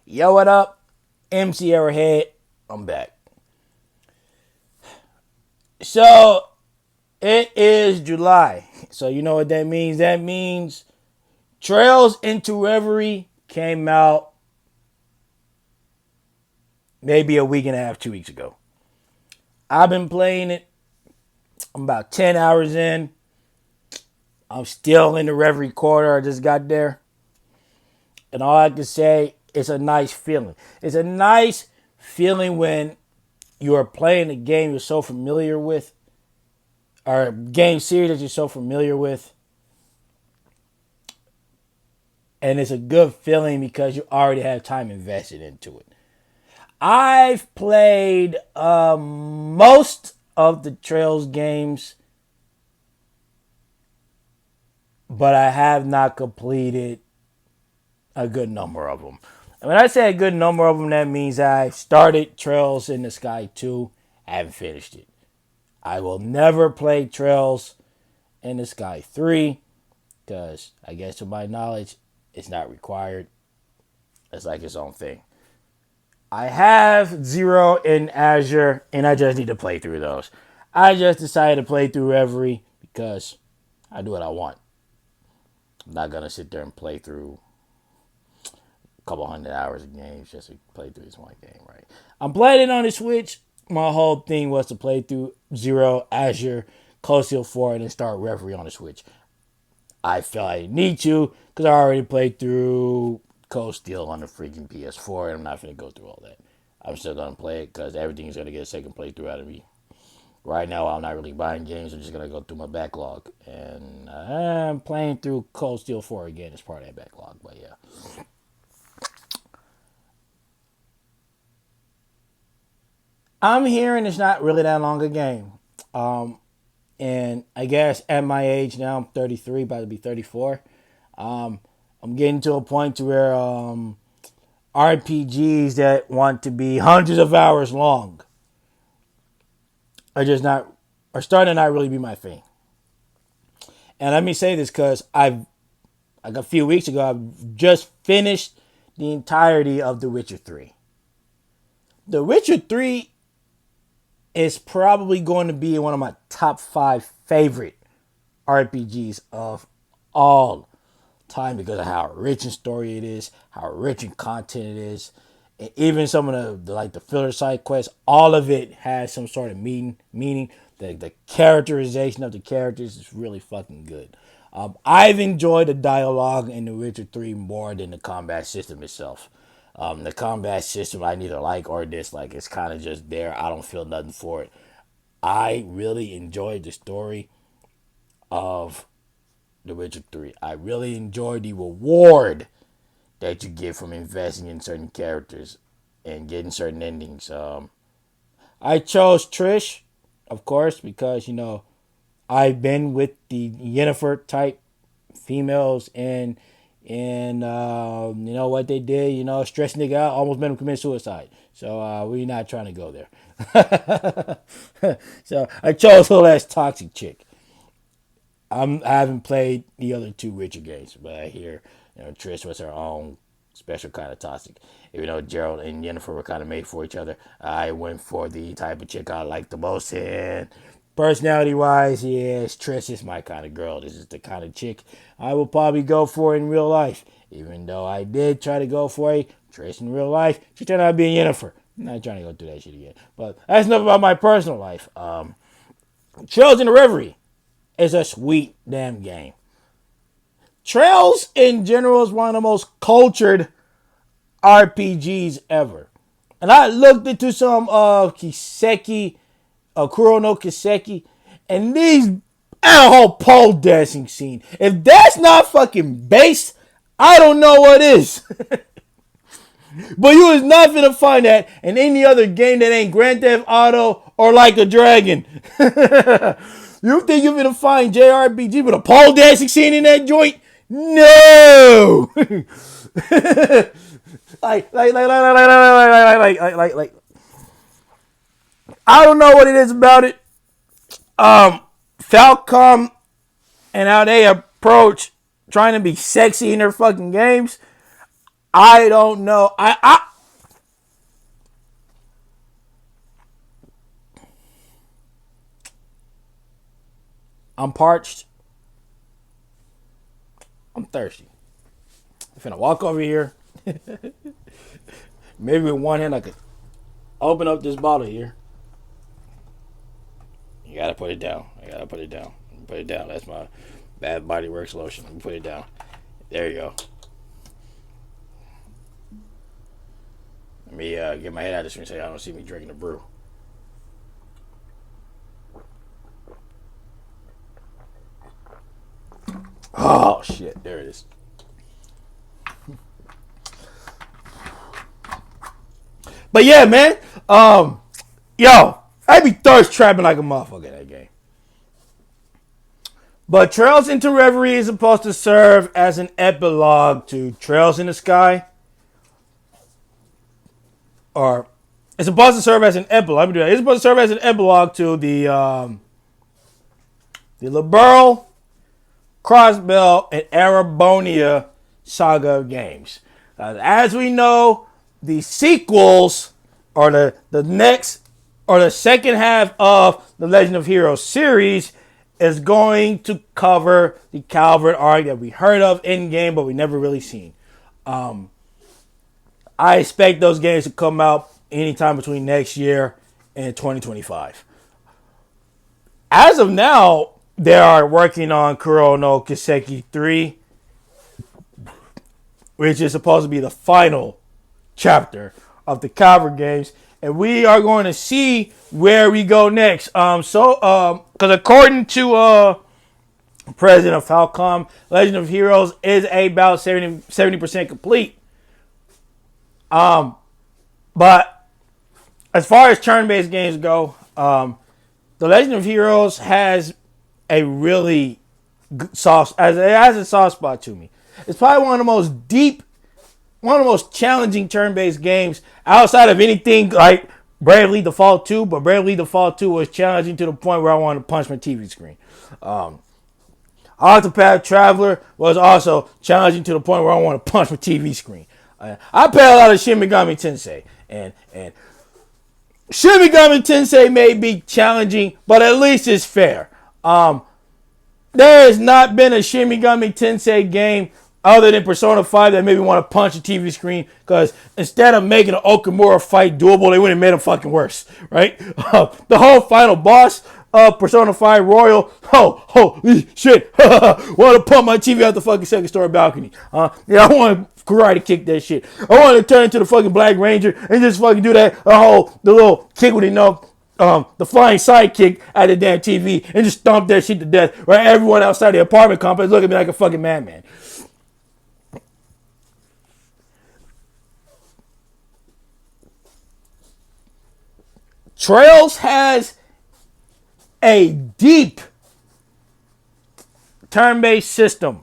Yo, what up? MC Arrowhead. I'm back. So, it is July. So, you know what that means? That means Trails into Reverie came out maybe a week and a half, 2 weeks ago. I've been playing it. I'm about 10 hours in. I'm still in the Reverie quarter. I just got there. And all I can say, it's a nice feeling. It's a nice feeling when you are playing a game you're so familiar with, or a game series that you're so familiar with. And it's a good feeling because you already have time invested into it. I've played most of the Trails games, but I have not completed a good number of them. And when I say a good number of them, that means I started Trails in the Sky 2, I haven't finished it. I will never play Trails in the Sky 3 because I guess to my knowledge, it's not required. It's like its own thing. I have Zero in Azure, and I just need to play through those. I just decided to play through Reverie because I do what I want. I'm not going to sit there and play through a couple hundred hours of games just to play through this one game, right? I'm playing it on the Switch. My whole thing was to play through Zero, Azure, Cold Steel 4, and then start Reverie on the Switch. I felt I didn't need to because I already played through Cold Steel on the freaking PS4, and I'm not going to go through all that. I'm still going to play it because everything's going to get a second playthrough out of me. Right now, I'm not really buying games. I'm just going to go through my backlog. And I'm playing through Cold Steel 4 again as part of that backlog. But yeah. I'm hearing it's not really that long a game. And I guess at my age now, I'm 33, about to be 34. I'm getting to a point to where RPGs that want to be hundreds of hours long are starting to not really be my thing. And let me say this because like a few weeks ago, I've just finished the entirety of The Witcher 3. The Witcher 3 is probably going to be one of my top 5 favorite RPGs of all time because of how rich in story it is, how rich in content it is, and even some of the filler side quests. All of it has some sort of meaning. The characterization of the characters is really fucking good. I've enjoyed the dialogue in The Witcher 3 more than the combat system itself. The combat system I neither like or dislike. It's kind of just there. I don't feel nothing for it. I really enjoyed the story of The Witcher 3. I really enjoyed the reward that you get from investing in certain characters and getting certain endings. I chose Trish, of course, because, I've been with the Yennefer type females and you know what they did, stress nigga out, almost made him commit suicide. So we're not trying to go there. So I chose a less toxic chick. I haven't played the other two Witcher games, but I hear Trish was her own special kind of toxic. Even though Gerald and Yennefer were kind of made for each other, I went for the type of chick I like the most. And personality-wise, yes, Trish is my kind of girl. This is the kind of chick I will probably go for in real life. Even though I did try to go for a Trish in real life, she turned out to be a Yennefer. I'm not trying to go through that shit again. But that's enough about my personal life. Trails in the Reverie is a sweet damn game. Trails in general is one of the most cultured RPGs ever. And I looked into some of Kiseki, Kuro no Kiseki, and these had a whole pole dancing scene. If that's not fucking bass, I don't know what is. But you is not gonna find that in any other game that ain't Grand Theft Auto or Like a Dragon. You think you're gonna find JRPG with a pole dancing scene in that joint? No. like. I don't know what it is about it. Falcom and how they approach trying to be sexy in their fucking games. I don't know. I'm parched. I'm thirsty. I'm finna walk over here. Maybe with one hand I could open up this bottle here. You gotta put it down. I gotta put it down. Put it down. That's my Bad Body Works lotion. Put it down. There you go. Let me get my head out of this room so y'all don't see me drinking the brew. Oh shit! There it is. But yeah, man. Yo, I be thirst trapping like a motherfucker in that game. But Trails into Reverie is supposed to serve as an epilogue to Trails in the Sky. Or it's supposed to serve as an epilogue. Let me do that. It's supposed to serve as an epilogue to the Liberl, Crossbell, and Arabonia saga of games. As we know, the sequels or the next or the second half of the Legend of Heroes series is going to cover the Calvert arc that we heard of in game, but we never really seen. I expect those games to come out anytime between next year and 2025. As of now, they are working on Kuro no Kiseki 3, which is supposed to be the final chapter of the Calvert games. And we are going to see where we go next. Because according to President of Falcom, Legend of Heroes is about 70% complete. But as far as turn-based games go, the Legend of Heroes has a really soft, it has a soft spot to me. It's probably one of the most deep, one of the most challenging turn-based games outside of anything like Bravely Default 2, but Bravely Default 2 was challenging to the point where I wanted to punch my TV screen. Octopath Traveler was also challenging to the point where I want to punch my TV screen. I play a lot of Shin Megami Tensei, and Shin Megami Tensei may be challenging, but at least it's fair. There has not been a Shin Megami Tensei game other than Persona 5 that made me want to punch a TV screen, because instead of making an Okamura fight doable, they went and made him fucking worse, right? The whole final boss of Persona 5 Royal, holy shit, want to pump my TV out the fucking second story balcony. Yeah, I want to karate kick that shit. I want to turn into the fucking Black Ranger and just fucking do that, the little kick with the flying sidekick at the damn TV and just stomp that shit to death. Right, everyone outside the apartment complex look at me like a fucking madman. Trails has a deep turn-based system.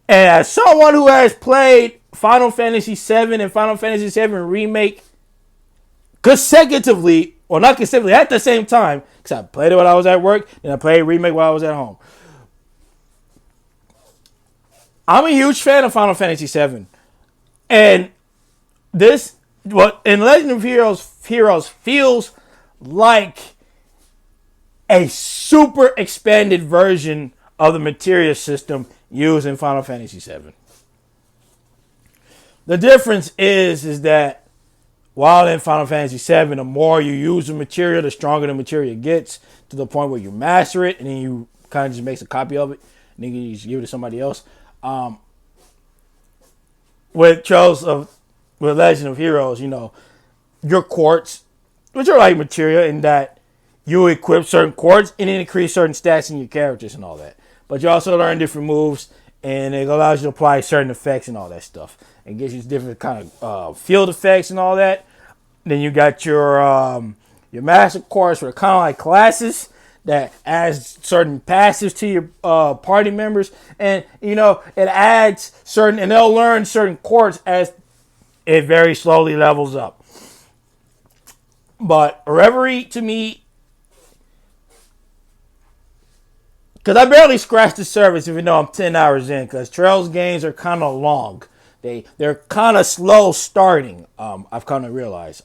And as someone who has played Final Fantasy VII and Final Fantasy VII Remake consecutively, or not consecutively, at the same time, because I played it when I was at work, and I played Remake while I was at home. I'm a huge fan of Final Fantasy VII. And this, in Legend of Heroes feels like a super expanded version of the materia system used in Final Fantasy VII. The difference is that while in Final Fantasy VII, the more you use the materia, the stronger the materia gets, to the point where you master it, and then you kind of just make a copy of it, and then you just give it to somebody else. With Legend of Heroes, your quartz, which are like materia in that you equip certain quartz and then increase certain stats in your characters and all that. But you also learn different moves, and it allows you to apply certain effects and all that stuff. It gives you different kind of field effects and all that. Then you got your master quartz, for kind of like classes that adds certain passives to your party members, and it adds certain, and they'll learn certain quartz as it very slowly levels up. But Reverie, to me, because I barely scratched the surface, even though I'm 10 hours in, because Trails games are kind of long. They're kind of slow starting. I've kind of realized.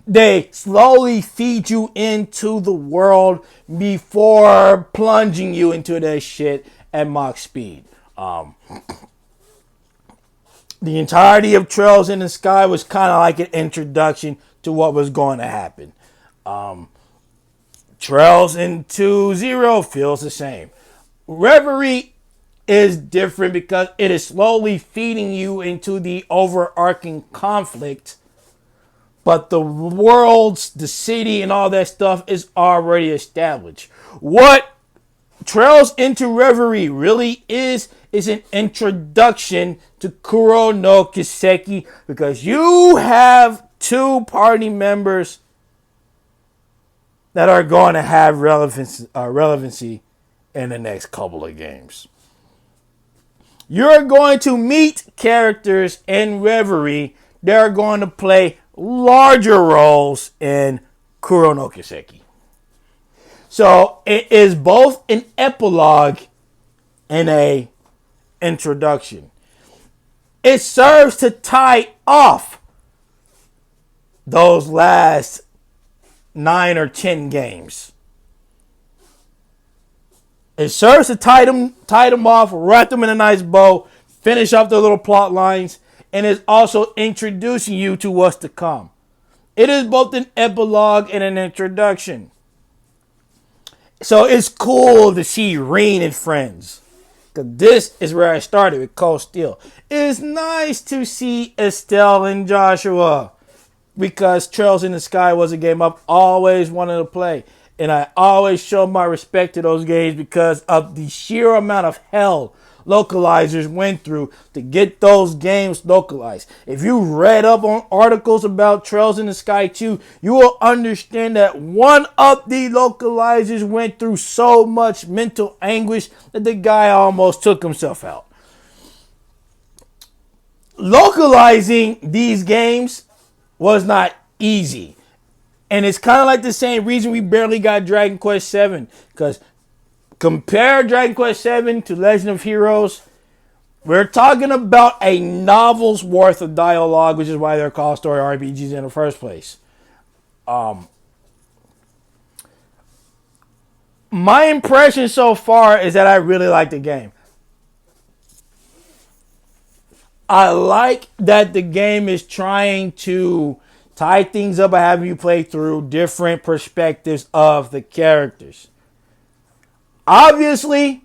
They slowly feed you into the world before plunging you into that shit at Mach speed. The entirety of Trails in the Sky was kind of like an introduction to what was going to happen. Trails into Zero feels the same. Reverie is different because it is slowly feeding you into the overarching conflict, but the worlds, the city, and all that stuff is already established. What Trails into Reverie really is an introduction to Kuro no Kiseki, because you have two party members that are going to have relevancy in the next couple of games. You're going to meet characters in Reverie that are going to play larger roles in Kuro no Kiseki. So it is both an epilogue and a introduction. It serves to tie off those last 9 or 10 games. It serves to tie them off, wrap them in a nice bow, finish up the little plot lines, and is also introducing you to what's to come. It is both an epilogue and an introduction. So it's cool to see Reen and friends. Because this is where I started with Cold Steel. It's nice to see Estelle and Joshua, because Trails in the Sky was a game I've always wanted to play. And I always show my respect to those games because of the sheer amount of hell localizers went through to get those games localized. If you read up on articles about Trails in the Sky 2, you will understand that one of the localizers went through so much mental anguish that the guy almost took himself out. Localizing these games was not easy. And it's kind of like the same reason we barely got Dragon Quest VII. Because compare Dragon Quest VII to Legend of Heroes, we're talking about a novel's worth of dialogue, which is why they're called story RPGs in the first place. My impression so far is that I really like the game. I like that the game is trying to tie things up by having you play through different perspectives of the characters. Obviously,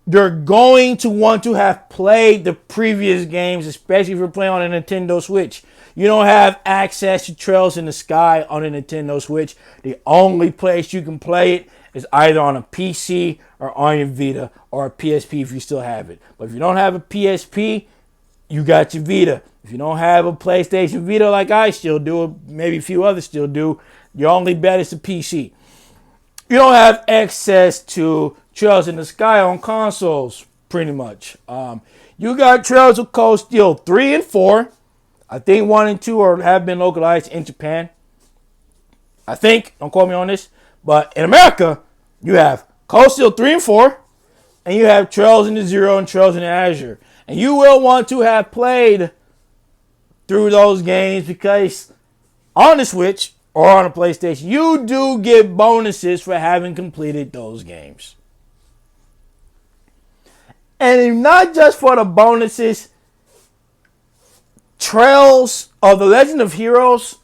you're going to want to have played the previous games, especially if you're playing on a Nintendo Switch. You don't have access to Trails in the Sky on a Nintendo Switch. The only place you can play it is either on a PC or on your Vita or a PSP if you still have it. But if you don't have a PSP, you got your Vita. If you don't have a PlayStation Vita like I still do, maybe a few others still do, your only bet is the PC. You don't have access to Trails in the Sky on consoles, pretty much. You got Trails of Cold Steel 3 and 4. I think 1 and 2 have been localized in Japan. I think, don't quote me on this, but in America, you have Cold Steel 3 and 4, and you have Trails in the Zero and Trails in the Azure. And you will want to have played through those games because on the Switch or on a PlayStation, you do get bonuses for having completed those games. And not just for the bonuses, Trails of the Legend of Heroes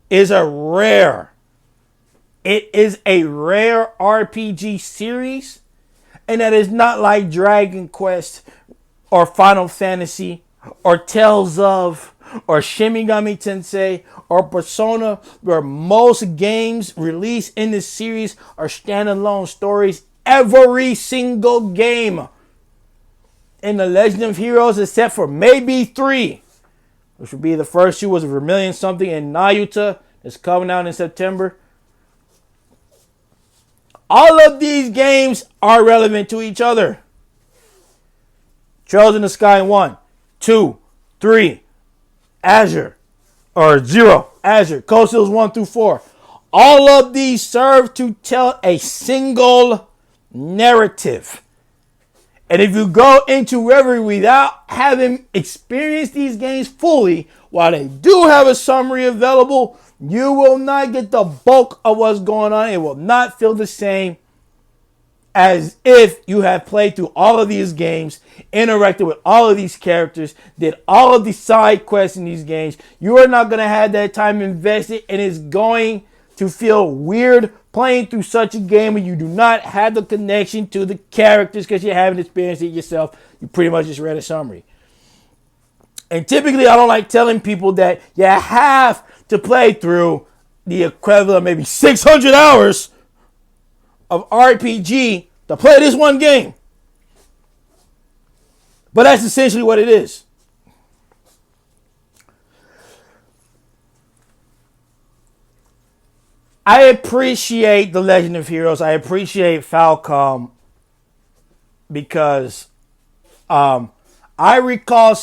is a rare. It is a rare RPG series, and that is not like Dragon Quest or Final Fantasy or Tales of or Shin Megami Tensei or Persona, where most games released in this series are standalone stories. Every single game in the Legend of Heroes, except for maybe 3, which would be the first 2 was Vermilion something and Nayuta, that's coming out in September. All of these games are relevant to each other. Trails in the Sky 1, 2, 3, Azure, or 0, Azure, Cold Steels 1 through 4. All of these serve to tell a single narrative. And if you go into Reverie without having experienced these games fully, while they do have a summary available, you will not get the bulk of what's going on. It will not feel the same as if you have played through all of these games, interacted with all of these characters, did all of the side quests in these games. You are not going to have that time invested, and it's going to feel weird playing through such a game when you do not have the connection to the characters because you haven't experienced it yourself. You pretty much just read a summary. And typically, I don't like telling people that you have to play through the equivalent of maybe 600 hours of RPG to play this one game. But that's essentially what it is. I appreciate The Legend of Heroes. I appreciate Falcom because I recall